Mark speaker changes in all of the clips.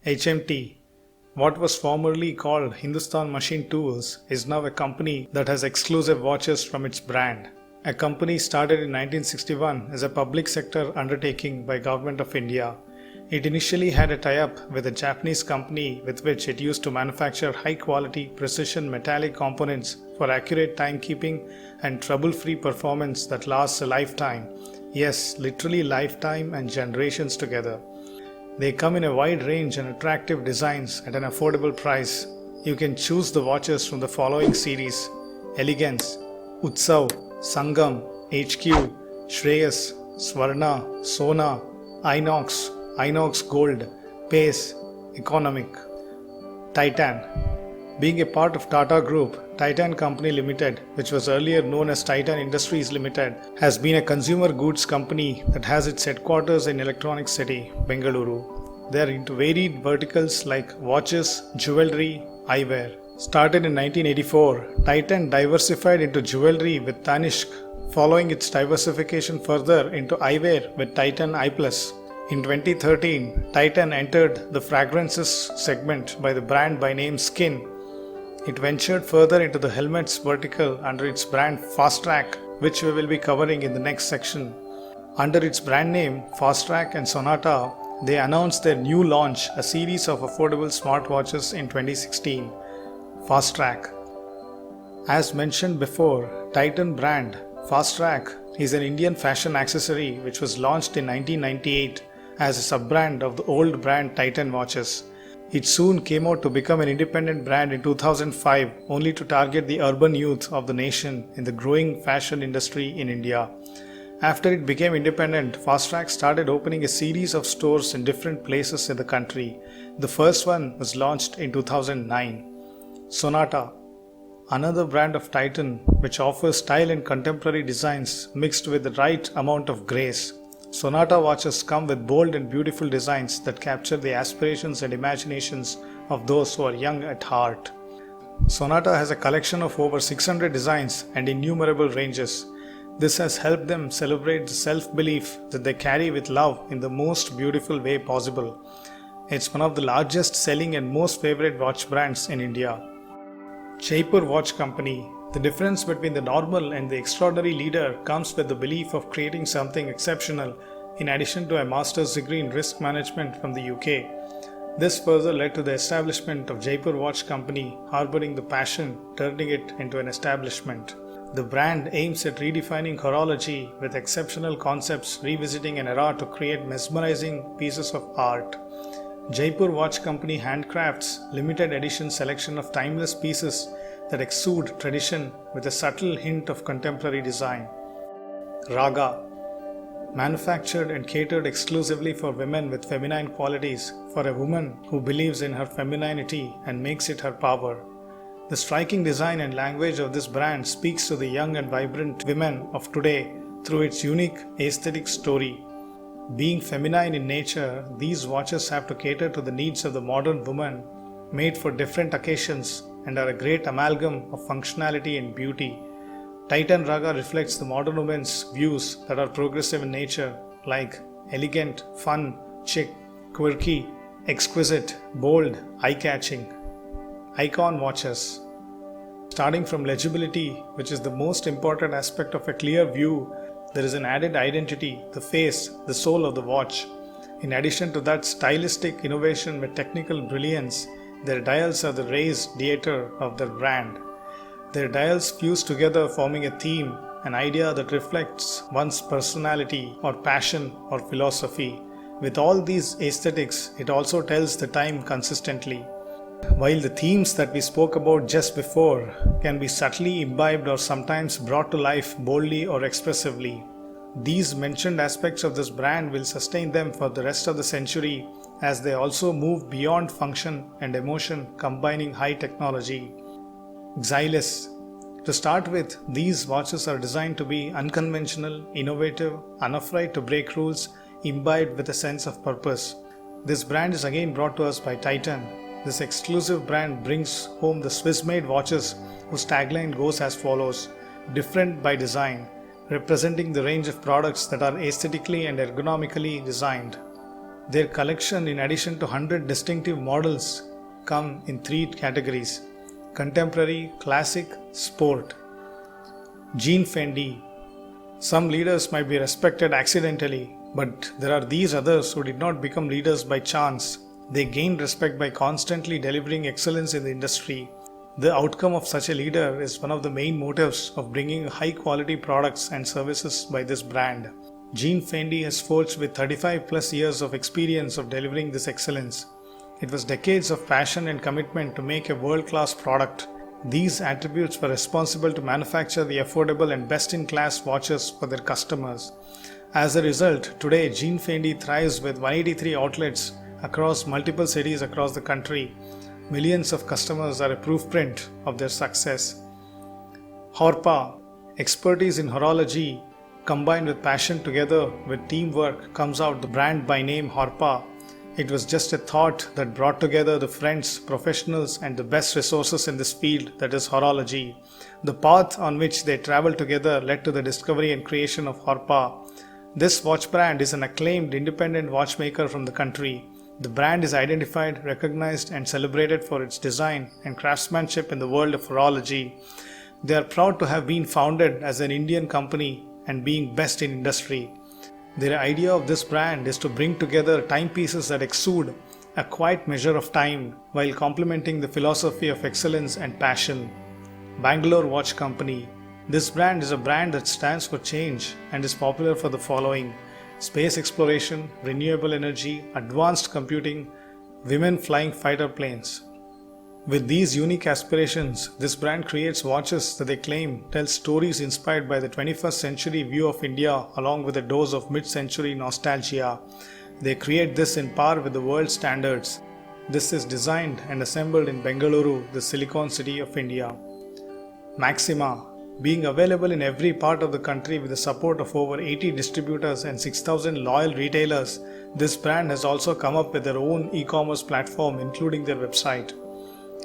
Speaker 1: HMT, what was formerly called Hindustan Machine Tools, is now a company that has exclusive watches from its brand. A company started in 1961 as a public sector undertaking by Government of India. It initially had a tie-up with a Japanese company with which it used to manufacture high-quality precision metallic components for accurate timekeeping and trouble-free performance that lasts a lifetime. Yes, literally lifetime and generations together. They come in a wide range and attractive designs at an affordable price. You can choose the watches from the following series: Elegance, Utsav, Sangam, HQ, Shreyas, Swarna, Sona, Inox, Inox Gold, Pace, Economic. Titan. Being a part of Tata Group, Titan Company Limited, which was earlier known as Titan Industries Limited, has been a consumer goods company that has its headquarters in Electronic City, Bengaluru. They are into varied verticals like watches, jewelry, eyewear. Started in 1984, Titan diversified into jewelry with Tanishq, following its diversification further into eyewear with Titan Eye Plus. In 2013, Titan entered the fragrances segment by the brand by name Skin. It ventured further into the helmets vertical under its brand Fastrack, which we will be covering in the next section. Under its brand name Fastrack and Sonata, they announced their new launch, a series of affordable smartwatches in 2016. Fastrack. As mentioned before, Titan brand Fastrack is an Indian fashion accessory which was launched in 1998 as a sub-brand of the old brand Titan watches. It soon came out to become an independent brand in 2005, only to target the urban youth of the nation in the growing fashion industry in India. After it became independent, Fastrack started opening a series of stores in different places in the country. The first one was launched in 2009. Sonata, another brand of Titan which offers style and contemporary designs mixed with the right amount of grace. Sonata watches come with bold and beautiful designs that capture the aspirations and imaginations of those who are young at heart. Sonata has a collection of over 600 designs and innumerable ranges. This has helped them celebrate the self-belief that they carry with love in the most beautiful way possible. It's one of the largest selling and most favorite watch brands in India. Jaipur Watch Company. The difference between the normal and the extraordinary leader comes with the belief of creating something exceptional, in addition to a master's degree in risk management from the UK. This further led to the establishment of Jaipur Watch Company, harboring the passion, turning it into an establishment. The brand aims at redefining horology with exceptional concepts, revisiting an era to create mesmerizing pieces of art. Jaipur Watch Company handcrafts limited edition selection of timeless pieces that exude tradition with a subtle hint of contemporary design. Raga, manufactured and catered exclusively for women with feminine qualities, for a woman who believes in her femininity and makes it her power. The striking design and language of this brand speaks to the young and vibrant women of today through its unique aesthetic story. Being feminine in nature, these watches have to cater to the needs of the modern woman, made for different occasions, and are a great amalgam of functionality and beauty. Titan Raga reflects the modern woman's views that are progressive in nature, like elegant, fun, chic, quirky, exquisite, bold, eye-catching. Icon watches. Starting from legibility, which is the most important aspect of a clear view, there is an added identity, the face, the soul of the watch. In addition to that stylistic innovation with technical brilliance, their dials are the rays d'etre of their brand. Their dials fuse together, forming a theme, an idea that reflects one's personality or passion or philosophy. With all these aesthetics, it also tells the time consistently. While the themes that we spoke about just before can be subtly imbibed or sometimes brought to life boldly or expressively, these mentioned aspects of this brand will sustain them for the rest of the century, as they also move beyond function and emotion, combining high technology. Xylus. To start with, these watches are designed to be unconventional, innovative, unafraid to break rules, imbibed with a sense of purpose. This brand is again brought to us by Titan. This exclusive brand brings home the Swiss-made watches whose tagline goes as follows: different by design, representing the range of products that are aesthetically and ergonomically designed. Their collection, in addition to 100 distinctive models, come in three categories: contemporary, classic, sport. Jean Fendi. Some leaders might be respected accidentally, but there are these others who did not become leaders by chance. They gained respect by constantly delivering excellence in the industry. The outcome of such a leader is one of the main motives of bringing high quality products and services by this brand. Jean Fendi has forged with 35 plus years of experience of delivering this excellence. It was decades of passion and commitment to make a world-class product. These attributes were responsible to manufacture the affordable and best-in-class watches for their customers. As a result, today Jean Fendi thrives with 183 outlets across multiple cities across the country. Millions of customers are a proof print of their success. Horpa. Expertise in horology combined with passion together with teamwork comes out the brand by name Horpa. It was just a thought that brought together the friends, professionals and the best resources in this field, that is horology. The path on which they traveled together led to the discovery and creation of Horpa. This watch brand is an acclaimed independent watchmaker from the country. The brand is identified, recognized and celebrated for its design and craftsmanship in the world of horology. They are proud to have been founded as an Indian company and being best in industry. Their idea of this brand is to bring together timepieces that exude a quiet measure of time while complementing the philosophy of excellence and passion. Bangalore Watch Company. This brand is a brand that stands for change and is popular for the following: space exploration, renewable energy, advanced computing, women flying fighter planes. With these unique aspirations, this brand creates watches that they claim tell stories inspired by the 21st century view of India along with a dose of mid-century nostalgia. They create this in par with the world standards. This is designed and assembled in Bengaluru, the Silicon City of India. Maxima. Being available in every part of the country with the support of over 80 distributors and 6,000 loyal retailers, this brand has also come up with their own e-commerce platform including their website.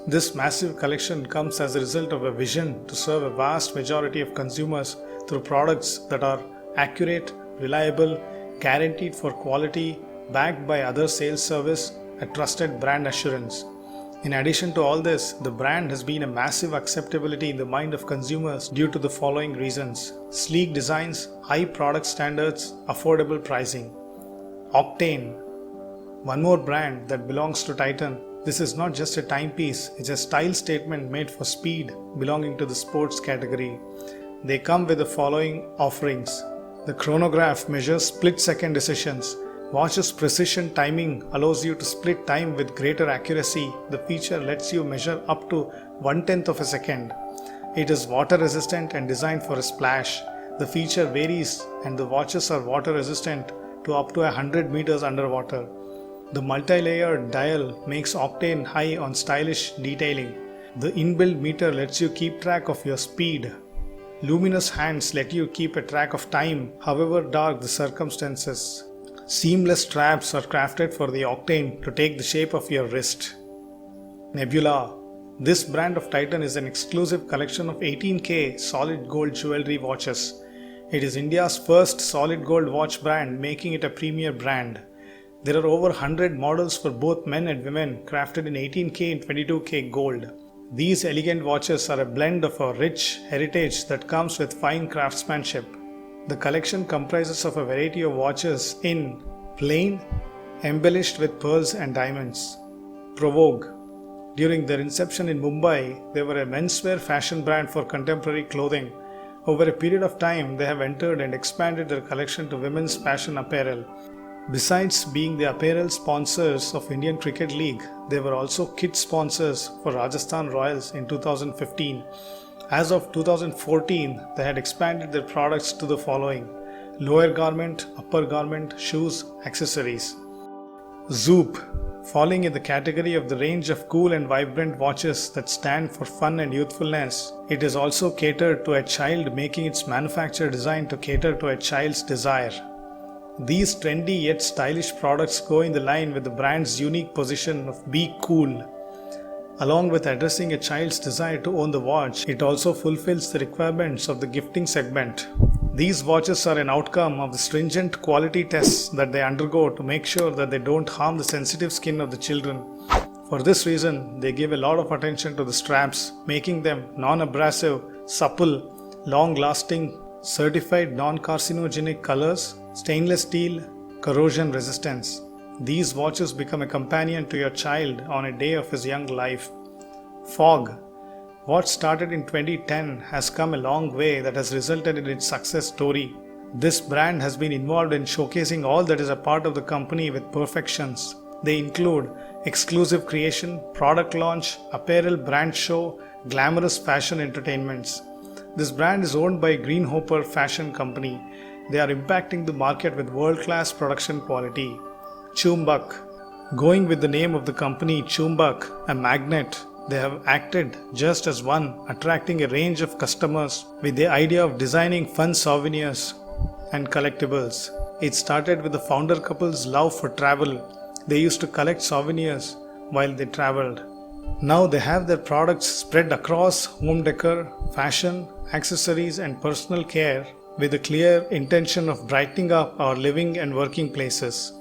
Speaker 1: This massive collection comes as a result of a vision to serve a vast majority of consumers through products that are accurate, reliable, guaranteed for quality, backed by other sales service, a trusted brand assurance. In addition to all this, the brand has been a massive acceptability in the mind of consumers due to the following reasons: sleek designs, high product standards, affordable pricing. Octane. One more brand that belongs to Titan. This is not just a timepiece, it's a style statement made for speed, belonging to the sports category. They come with the following offerings. The chronograph measures split-second decisions. Watch's precision timing allows you to split time with greater accuracy. The feature lets you measure up to 1/10 of a second. It is water resistant and designed for a splash. The feature varies and the watches are water resistant to up to 100 meters underwater. The multi-layered dial makes Octane high on stylish detailing. The inbuilt meter lets you keep track of your speed. Luminous hands let you keep a track of time, however dark the circumstances. Seamless straps are crafted for the Octane to take the shape of your wrist. Nebula. This brand of Titan is an exclusive collection of 18K solid gold jewelry watches. It is India's first solid gold watch brand, making it a premier brand. There are over 100 models for both men and women crafted in 18K and 22K gold. These elegant watches are a blend of a rich heritage that comes with fine craftsmanship. The collection comprises of a variety of watches in plain, embellished with pearls and diamonds. Provogue. During their inception in Mumbai, they were a menswear fashion brand for contemporary clothing. Over a period of time, they have entered and expanded their collection to women's fashion apparel. Besides being the apparel sponsors of Indian Cricket League, they were also kit sponsors for Rajasthan Royals in 2015. As of 2014, they had expanded their products to the following: lower garment, upper garment, shoes, accessories. Zoop. Falling in the category of the range of cool and vibrant watches that stand for fun and youthfulness, it is also catered to a child, making its manufacture designed to cater to a child's desire. These trendy yet stylish products go in the line with the brand's unique position of "Be Cool." Along with addressing a child's desire to own the watch, it also fulfills the requirements of the gifting segment. These watches are an outcome of the stringent quality tests that they undergo to make sure that they don't harm the sensitive skin of the children. For this reason, they give a lot of attention to the straps, making them non-abrasive, supple, long-lasting, certified non-carcinogenic colors, stainless steel, corrosion resistance. These watches become a companion to your child on a day of his young life. Fog. What started in 2010 has come a long way that has resulted in its success story. This brand has been involved in showcasing all that is a part of the company with perfections. They include exclusive creation, product launch, apparel brand show, glamorous fashion entertainments. This brand is owned by Greenhoper Fashion Company. They are impacting the market with world-class production quality. Chumbak. Going with the name of the company Chumbak, a magnet, they have acted just as one, attracting a range of customers with the idea of designing fun souvenirs and collectibles. It started with the founder couple's love for travel. They used to collect souvenirs while they traveled. Now they have their products spread across home decor, fashion, accessories and personal care with the clear intention of brightening up our living and working places.